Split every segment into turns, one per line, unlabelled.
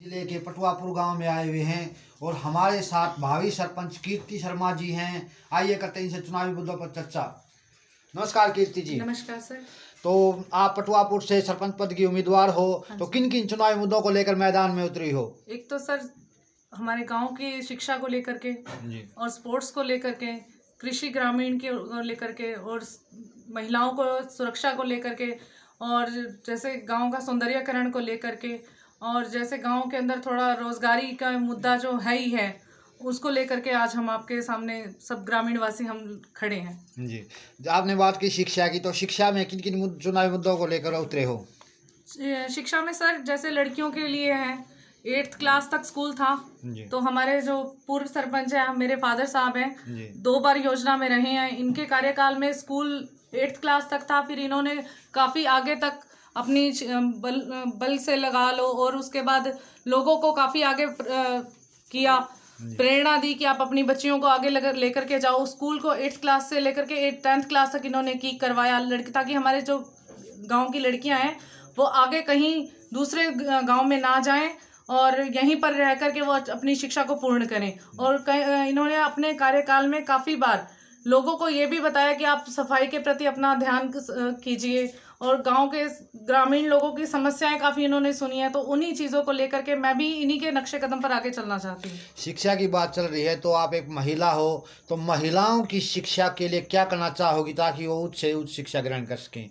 जिले के पटुआपुर गांव में आए हुए हैं और हमारे साथ भावी सरपंच कीर्ति शर्मा जी हैं। आइए करते हैं इनसे चुनावी मुद्दों पर चर्चा। नमस्कार कीर्ति जी।
नमस्कार सर।
तो आप पटुआपुर से सरपंच पद की उम्मीदवार हो, तो किन किन चुनावी मुद्दों को लेकर मैदान में उतरी हो?
एक तो सर हमारे गांव की शिक्षा को लेकर के और स्पोर्ट्स को लेकर के, कृषि ग्रामीण के लेकर के और महिलाओं को सुरक्षा को लेकर के, और जैसे गांव का सौंदर्यकरण को लेकर के, और जैसे गांव के अंदर थोड़ा रोजगारी का मुद्दा जो है ही है उसको लेकर के आज हम आपके सामने सब ग्रामीण वासी हम खड़े हैं
जी। आपने बात की शिक्षा की, तो शिक्षा में किन किन चुनावी मुद्दों को लेकर उतरे हो?
शिक्षा में सर जैसे लड़कियों के लिए है 8th क्लास तक स्कूल था, तो हमारे जो पूर्व सरपंच है मेरे फादर साहब हैं, 2 बार योजना में रहे हैं। इनके कार्यकाल में स्कूल 8th क्लास तक था, फिर इन्होंने काफ़ी आगे तक अपनी बल से लगा लो और उसके बाद लोगों को काफ़ी आगे किया, प्रेरणा दी कि आप अपनी बच्चियों को आगे लेकर के जाओ। स्कूल को 8th क्लास से लेकर के 10th क्लास तक इन्होंने करवाया लड़की, ताकि हमारे जो गाँव की लड़कियाँ हैं वो आगे कहीं दूसरे गांव में ना जाएं और यहीं पर रह करके वो अपनी शिक्षा को पूर्ण करें। और इन्होंने अपने कार्यकाल में काफ़ी बार लोगों को ये भी बताया कि आप सफाई के प्रति अपना ध्यान कीजिए, और गांव के ग्रामीण लोगों की समस्याएं काफ़ी इन्होंने सुनी है। तो उन्हीं चीज़ों को लेकर के मैं भी इन्हीं के नक्शे कदम पर आगे चलना चाहती हूँ।
शिक्षा की बात चल रही है, तो आप एक महिला हो, तो महिलाओं की शिक्षा के लिए क्या करना चाहोगी ताकि वो उच्च से उच्च शिक्षा ग्रहण कर सकें?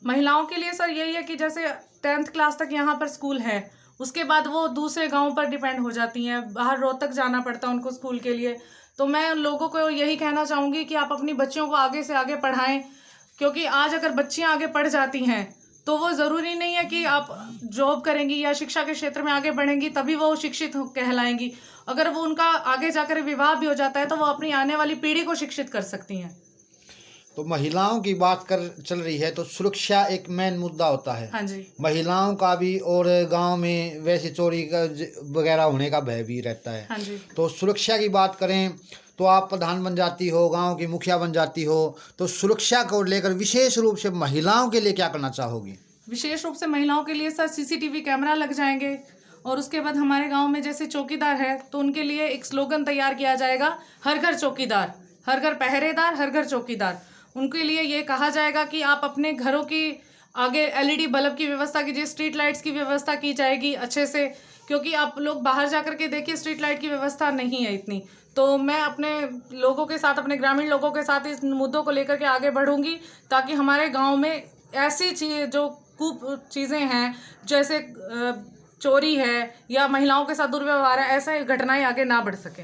महिलाओं के लिए सर यही है कि जैसे 10th क्लास तक यहाँ पर स्कूल है, उसके बाद वो दूसरे गांव पर डिपेंड हो जाती हैं, बाहर रोहतक जाना पड़ता है उनको स्कूल के लिए। तो मैं लोगों को यही कहना चाहूँगी कि आप अपनी बच्चियों को आगे से आगे पढ़ाएं, क्योंकि आज अगर बच्चियाँ आगे पढ़ जाती हैं तो वो ज़रूरी नहीं है कि आप जॉब करेंगी या शिक्षा के क्षेत्र में आगे बढ़ेंगी तभी वो शिक्षित कहलाएंगी। अगर वो उनका आगे जाकर विवाह भी हो जाता है तो वो अपनी आने वाली पीढ़ी को शिक्षित कर सकती हैं।
तो महिलाओं की बात कर चल रही है, तो सुरक्षा एक मेन मुद्दा होता है।
हाँ जी।
महिलाओं का भी, और गांव में वैसे चोरी का वगैरह होने का भय भी रहता है।
हाँ जी।
तो सुरक्षा की बात करें तो आप प्रधान बन जाती हो, गांव की मुखिया बन जाती हो, तो सुरक्षा को लेकर विशेष रूप से महिलाओं के लिए क्या करना चाहोगी?
विशेष रूप से महिलाओं के लिए सर CCTV कैमरा लग जाएंगे, और उसके बाद हमारे गांव में जैसे चौकीदार है तो उनके लिए एक स्लोगन तैयार किया जाएगा, हर घर चौकीदार, हर घर पहरेदार, हर घर चौकीदार। उनके लिए ये कहा जाएगा कि आप अपने घरों की आगे LED बल्ब की व्यवस्था कीजिए, स्ट्रीट लाइट्स की व्यवस्था की जाएगी अच्छे से, क्योंकि आप लोग बाहर जाकर के देखिए स्ट्रीट लाइट की व्यवस्था नहीं है इतनी। तो मैं अपने लोगों के साथ, अपने ग्रामीण लोगों के साथ इस मुद्दों को लेकर के आगे बढ़ूंगी, ताकि हमारे गाँव में ऐसी चीज़ जो चीज़ें हैं जैसे चोरी है या महिलाओं के साथ दुर्व्यवहार है, ऐसे घटनाएं आगे ना बढ़ सके।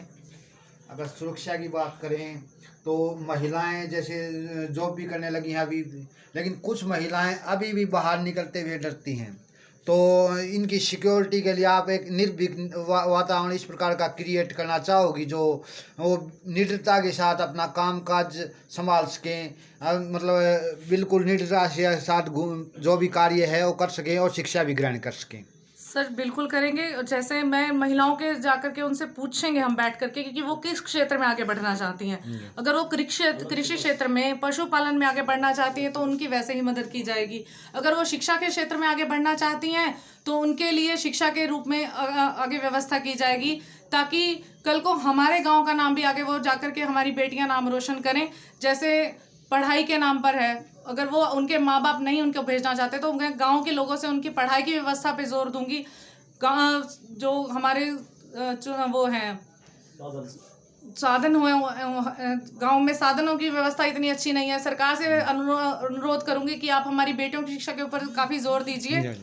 अगर सुरक्षा की बात करें तो महिलाएं जैसे जॉब भी करने लगी हैं अभी, लेकिन कुछ महिलाएं अभी भी बाहर निकलते हुए डरती हैं। तो इनकी सिक्योरिटी के लिए आप एक निर्भीक वातावरण इस प्रकार का क्रिएट करना चाहोगी जो वो निडरता के साथ अपना काम काज संभाल सकें, मतलब बिल्कुल निडरता के साथ जो भी कार्य है वो कर सकें और शिक्षा भी ग्रहण कर सकें?
सर बिल्कुल करेंगे। जैसे मैं महिलाओं के जाकर के उनसे पूछेंगे हम बैठ करके कि वो किस क्षेत्र में आगे बढ़ना चाहती हैं। अगर वो कृषि क्षेत्र में, पशुपालन में आगे बढ़ना चाहती हैं तो उनकी वैसे ही मदद की जाएगी। अगर वो शिक्षा के क्षेत्र में आगे बढ़ना चाहती हैं तो उनके लिए शिक्षा के रूप में आगे व्यवस्था की जाएगी, ताकि कल को हमारे गाँव का नाम भी आगे वो जाकर के हमारी बेटियाँ नाम रोशन करें। जैसे पढ़ाई के नाम पर है, अगर वो उनके माँ बाप नहीं उनको भेजना चाहते तो मैं गांव के लोगों से उनकी पढ़ाई की व्यवस्था पे जोर दूंगी। जो हमारे वो हैं साधन हुए, गांव में साधनों की व्यवस्था इतनी अच्छी नहीं है। सरकार से अनुरोध करूंगी कि आप हमारी बेटियों की शिक्षा के ऊपर काफ़ी जोर दीजिए,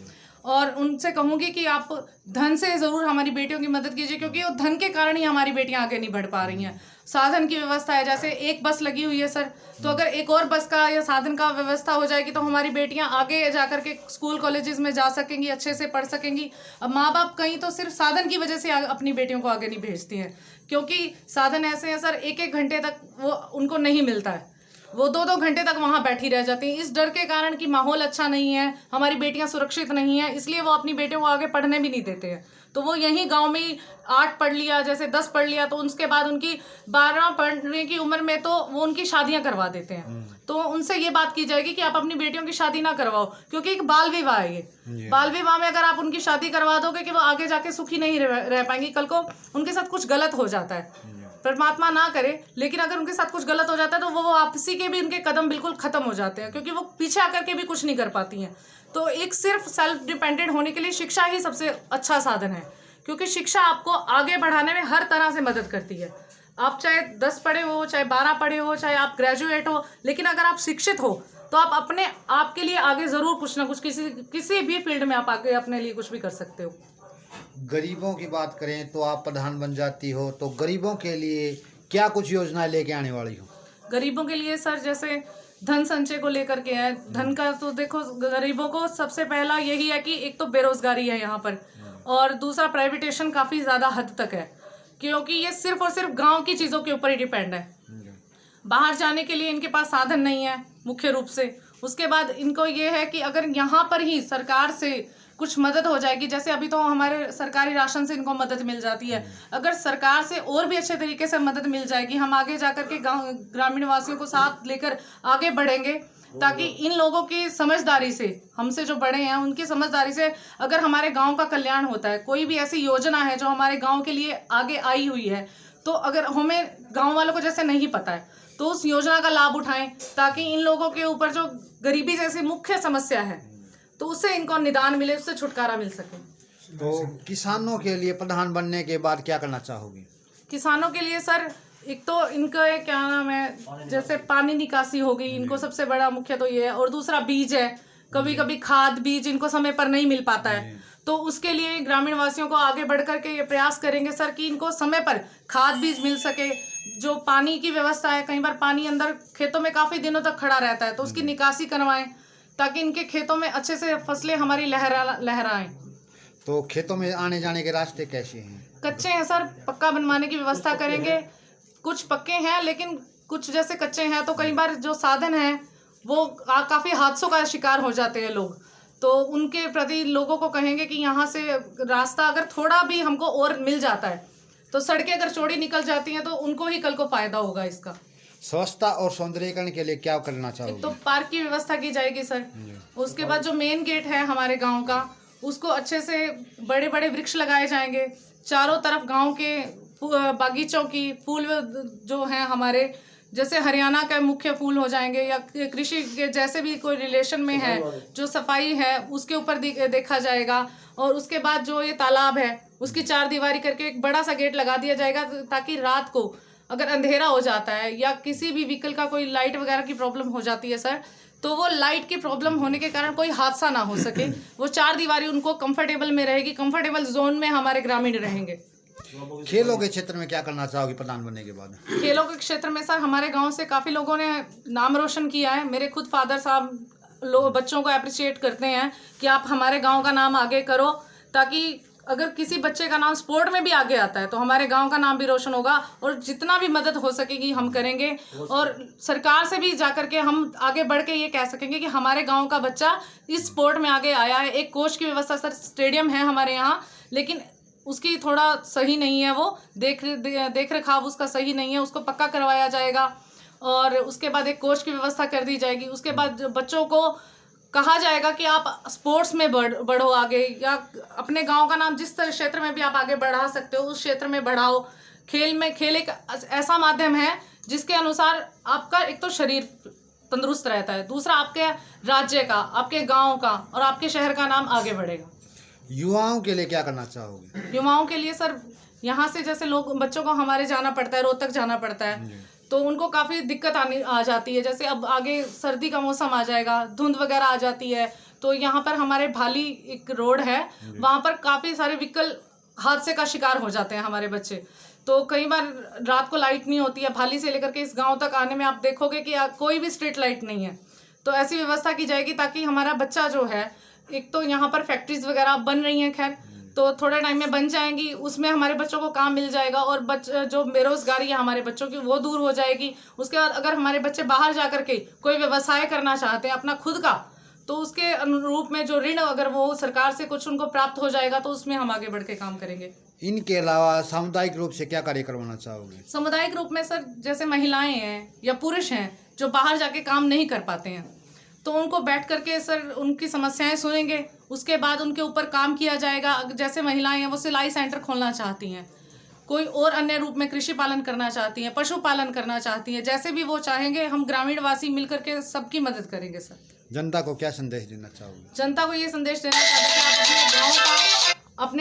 और उनसे कहूंगी कि आप धन से ज़रूर हमारी बेटियों की मदद कीजिए, क्योंकि वो धन के कारण ही हमारी बेटियां आगे नहीं बढ़ पा रही हैं। साधन की व्यवस्था है, जैसे एक बस लगी हुई है सर, तो अगर एक और बस का या साधन का व्यवस्था हो जाएगी तो हमारी बेटियां आगे जाकर के स्कूल कॉलेजेस में जा सकेंगी, अच्छे से पढ़ सकेंगी। अब माँ बाप कहीं तो सिर्फ साधन की वजह से अपनी बेटियों को आगे नहीं भेजती हैं, क्योंकि साधन ऐसे हैं सर, 1-1 घंटे तक वो उनको नहीं मिलता है। वो 2-2 घंटे तक वहां बैठी रह जाती हैं इस डर के कारण कि माहौल अच्छा नहीं है, हमारी बेटियां सुरक्षित नहीं है, इसलिए वो अपनी बेटियों को आगे पढ़ने भी नहीं देते हैं। तो वो यहीं गांव में ही 8 पढ़ लिया, जैसे 10 पढ़ लिया, तो उसके बाद उनकी 12 पढ़ने की उम्र में तो वो उनकी शादियां करवा देते हैं। तो उनसे ये बात की जाएगी कि आप अपनी बेटियों की शादी ना करवाओ, क्योंकि एक बाल विवाह है ये। बाल विवाह में अगर आप उनकी शादी करवा दोगे कि वो आगे जाके सुखी नहीं रह पाएंगी, कल को उनके साथ कुछ गलत हो जाता है, परमात्मा ना करे, लेकिन अगर उनके साथ कुछ गलत हो जाता है तो वो वापसी के भी उनके कदम बिल्कुल खत्म हो जाते हैं, क्योंकि वो पीछे आकर के भी कुछ नहीं कर पाती हैं। तो एक सिर्फ सेल्फ डिपेंडेंट होने के लिए शिक्षा ही सबसे अच्छा साधन है, क्योंकि शिक्षा आपको आगे बढ़ाने में हर तरह से मदद करती है। आप चाहे 10 पढ़े हो, चाहे 12 पढ़े हो, चाहे आप ग्रेजुएट हो, लेकिन अगर आप शिक्षित हो तो आप अपने आप के लिए आगे जरूर कुछ ना कुछ किसी भी फील्ड में आप आगे अपने लिए कुछ भी कर सकते हो।
गरीबों की बात करें तो आप प्रधान बन जाती हो, तो गरीबों के लिए क्या कुछ योजनाएं लेके आने वाली हो?
गरीबों के लिए सर जैसे धन संचय को लेकर के है। धन का तो देखो, गरीबों को सबसे पहला यही है कि एक तो बेरोजगारी है यहाँ पर, और दूसरा प्राइवेटेशन काफी ज्यादा हद तक है, क्योंकि ये सिर्फ और सिर्फ गांव की चीजों के ऊपर ही डिपेंड है। बाहर जाने के लिए इनके पास साधन नहीं है मुख्य रूप से। उसके बाद इनको ये है कि अगर यहाँ पर ही सरकार से कुछ मदद हो जाएगी, जैसे अभी तो हमारे सरकारी राशन से इनको मदद मिल जाती है, अगर सरकार से और भी अच्छे तरीके से मदद मिल जाएगी, हम आगे जाकर के गाँव ग्रामीण वासियों को साथ लेकर आगे बढ़ेंगे, ताकि इन लोगों की समझदारी से, हमसे जो बड़े हैं उनकी समझदारी से अगर हमारे गांव का कल्याण होता है, कोई भी ऐसी योजना है जो हमारे गांव के लिए आगे आई हुई है, तो अगर हमें गांव वालों को जैसे नहीं पता है तो उस योजना का लाभ उठाएं, ताकि इन लोगों के ऊपर जो गरीबी जैसी मुख्य समस्या है तो उससे इनको निदान मिले, उससे छुटकारा मिल सके।
तो किसानों के लिए प्रधान बनने के बाद क्या करना चाहोगे?
किसानों के लिए सर एक तो इनका क्या नाम है, जैसे पानी निकासी हो गई, इनको सबसे बड़ा मुख्य तो ये है, और दूसरा बीज है। कभी कभी खाद बीज इनको समय पर नहीं मिल पाता है, तो उसके लिए ग्रामीण वासियों को आगे बढ़ करके ये प्रयास करेंगे सर कि इनको समय पर खाद बीज मिल सके। जो पानी की व्यवस्था है, कई बार पानी अंदर खेतों में काफी दिनों तक खड़ा रहता है, तो उसकी निकासी करवाएं, ताकि इनके खेतों में अच्छे से फसलें हमारी लहराएं।
तो खेतों में आने जाने के रास्ते कैसे हैं?
कच्चे हैं सर, पक्का बनवाने की व्यवस्था करेंगे। कुछ पक्के हैं, लेकिन कुछ जैसे कच्चे हैं, तो कई बार जो साधन है वो काफी हादसों का शिकार हो जाते हैं लोग, तो उनके प्रति लोगों को कहेंगे कि यहाँ से रास्ता अगर थोड़ा भी हमको और मिल जाता है, तो सड़कें अगर चौड़ी निकल जाती हैं तो उनको ही कल को फायदा होगा इसका।
स्वच्छता और सौंदर्यीकरण के लिए क्या करना चाहोगे?
एक तो पार्क की व्यवस्था की जाएगी सर, उसके बाद जो मेन गेट है हमारे गांव का, उसको अच्छे से बड़े बड़े वृक्ष लगाए जाएंगे चारों तरफ। गांव के बागीचों की फूल जो हैं हमारे, जैसे हरियाणा का मुख्य फूल हो जाएंगे, या कृषि के जैसे भी कोई रिलेशन में है, जो सफाई है उसके ऊपर देखा जाएगा। और उसके बाद जो ये तालाब है उसकी 4 दीवारी करके एक बड़ा सा गेट लगा दिया जाएगा, ताकि रात को अगर अंधेरा हो जाता है या किसी भी व्हीकल का कोई लाइट वगैरह की प्रॉब्लम हो जाती है सर, तो वो लाइट की प्रॉब्लम होने के कारण कोई हादसा ना हो सके। वो 4 दीवारी उनको कंफर्टेबल में रहेगी, कंफर्टेबल जोन में हमारे ग्रामीण रहेंगे।
खेलों के क्षेत्र में क्या करना चाहोगे प्रधान बनने के बाद?
खेलों के क्षेत्र में सर हमारे गांव से काफी लोगों ने नाम रोशन किया है। मेरे खुद फादर साहब लोग बच्चों को अप्रिशिएट करते हैं कि आप हमारे गांव का नाम आगे करो, ताकि अगर किसी बच्चे का नाम स्पोर्ट में भी आगे आता है तो हमारे गांव का नाम भी रोशन होगा, और जितना भी मदद हो सकेगी हम करेंगे। और सरकार से भी जाकर के हम आगे बढ़ के ये कह सकेंगे कि हमारे गांव का बच्चा इस स्पोर्ट में आगे आया है। एक कोच की व्यवस्था सर, स्टेडियम है हमारे यहाँ, लेकिन उसकी थोड़ा सही नहीं है, वो देख रखाव उसका सही नहीं है, उसको पक्का करवाया जाएगा। और उसके बाद एक कोच की व्यवस्था कर दी जाएगी। उसके बाद बच्चों को कहा जाएगा कि आप स्पोर्ट्स में बढ़ो आगे, या अपने गांव का नाम जिस क्षेत्र में भी आप आगे बढ़ा सकते हो उस क्षेत्र में बढ़ाओ। खेल एक ऐसा माध्यम है जिसके अनुसार आपका एक तो शरीर तंदुरुस्त रहता है, दूसरा आपके राज्य का, आपके गांव का और आपके शहर का नाम आगे बढ़ेगा।
युवाओं के लिए क्या करना चाहोगे?
युवाओं के लिए सर, यहाँ से जैसे बच्चों को हमारे जाना पड़ता है, रोहतक जाना पड़ता है, तो उनको काफ़ी दिक्कत आ जाती है। जैसे अब आगे सर्दी का मौसम आ जाएगा, धुंध वगैरह आ जाती है, तो यहाँ पर हमारे भाली एक रोड है, वहाँ पर काफ़ी सारे व्हीकल हादसे का शिकार हो जाते हैं हमारे बच्चे। तो कई बार रात को लाइट नहीं होती है, भाली से लेकर के इस गांव तक आने में आप देखोगे कि कोई भी स्ट्रीट लाइट नहीं है। तो ऐसी व्यवस्था की जाएगी ताकि हमारा बच्चा जो है, एक तो यहाँ पर फैक्ट्रीज वगैरह बन रही हैं खैर, तो थोड़े टाइम में बन जाएंगी, उसमें हमारे बच्चों को काम मिल जाएगा और जो बेरोजगारी है हमारे बच्चों की वो दूर हो जाएगी। उसके बाद अगर हमारे बच्चे बाहर जा करके कोई व्यवसाय करना चाहते हैं अपना खुद का, तो उसके अनुरूप में जो ऋण अगर वो सरकार से कुछ उनको प्राप्त हो जाएगा तो उसमें हम आगे बढ़ के काम करेंगे।
इनके अलावा सामुदायिक रूप से क्या कार्य करवाना चाहोगे?
सामुदायिक रूप में सर, जैसे महिलाएं हैं या पुरुष हैं जो बाहर जाके काम नहीं कर पाते हैं, तो उनको बैठ करके सर उनकी समस्याएं सुनेंगे, उसके बाद उनके ऊपर काम किया जाएगा। जैसे महिलाएं हैं वो सिलाई सेंटर खोलना चाहती हैं, कोई और अन्य रूप में कृषि पालन करना चाहती हैं, पशुपालन करना चाहती हैं, जैसे भी वो चाहेंगे हम ग्रामीणवासी मिलकर के सबकी मदद करेंगे सर।
जनता को क्या संदेश देना चाहोगे?
जनता को ये संदेश देना चाहते हैं कि आप अपने गाँव का, अपने